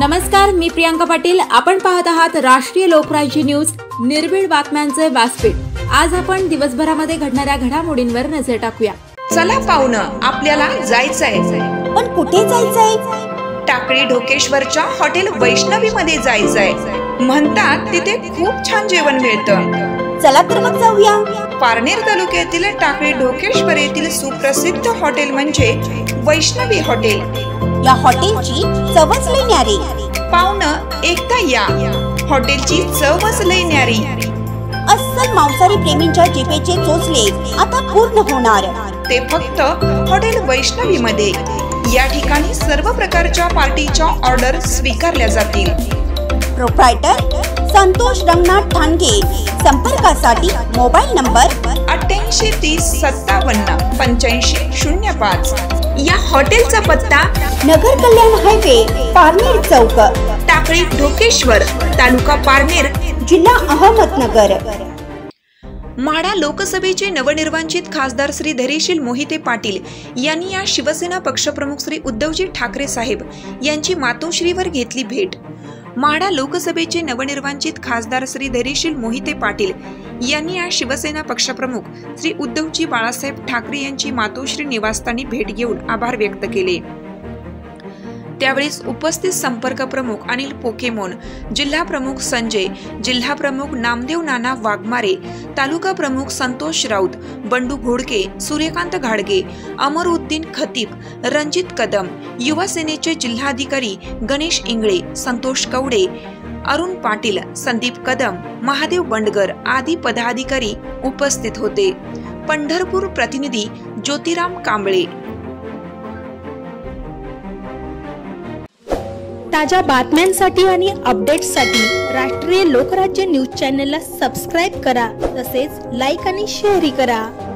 नमस्कार, मी प्रियांका पाटील। आपण पाहत आहात राष्ट्रीय लोकराज्य न्यूज, निर्भीड बातम्यांचे व्यासपीठ। आज आपण दिवसभरामध्ये घडणाऱ्या घडामोडींवर नजर टाकूया। चला पाहुणं, आपल्याला जायचंय। पण कुठे जायचंय? टाकळी ढोकेश्वरच्या हॉटेल वैष्णवी मध्ये जायचंय। म्हणतात तिथे खूप छान जेवण मिळतं। चला तर मग जाऊया। पारनेर तालुक्यातील टाकळी ढोकेश्वर येथील सुप्रसिद्ध हॉटेल म्हणजे वैष्णवी हॉटेल। या हॉटेलची चवच लई न्यारी। पाहुणं, एकदा या, हॉटेलची चवच लई न्यारी। अस्सल मांसाहारी प्रेमींच्या जिभेचे चोचले आता पूर्ण होणार, ते फक्त हॉटेल वैष्णवी मध्ये। या ठिकाणी सर्व प्रकारच्या पार्टीच्या ऑर्डर स्वीकारल्या जातील। प्रोप्रायटर संतोष रंगनाथ ठाणगे। संपर्कासाठी मोबाईल नंबर 8830578505। या हॉटेलचा पत्ता नगर कल्याण हायवे, पारनेर चौक, टाकळी ढोकेश्वर, तालुका पारनेर, जिल्हा अहमदनगर। माढा लोकसभेचे नवनिर्वाचित खासदार श्री धैर्यशील मोहिते पाटील यांनी या शिवसेना पक्षप्रमुख श्री उद्धवजी ठाकरे साहेब यांची मातोश्रीवर घेतली भेट। माढा लोकसभेचे नवनिर्वाचित खासदार श्री धैर्यशील मोहिते पाटील यांनी आज शिवसेना पक्षप्रमुख श्री उद्धवजी बाळासाहेब ठाकरे यांची मातोश्री निवासस्थानी भेट घेऊन आभार व्यक्त केले। त्यावेळी उपस्थित संपर्क प्रमुख अनिल पोकेमोन, जिल्हा प्रमुख संजय, जिल्हा प्रमुख नामदेव नाना वाघमारे, तालुका प्रमुख संतोष राऊत, बंडू घोडके, सूर्यकांत घाडगे, अमरुद्दीन खतीब, रणजित कदम, युवा सेनेचे जिल्हाधिकारी गणेश इंगळे, संतोष कवडे, अरुण पाटील, संदीप कदम, महादेव बंडगर आदी पदाधिकारी उपस्थित होते। पंढरपूर प्रतिनिधी ज्योतिराम कांबळे। ताज्या बातम्यांसाठी आणि अपडेट्ससाठी राष्ट्रीय लोकराज्य न्यूज चॅनलला सबस्क्राईब करा, तसेच लाईक आणि शेअर करा।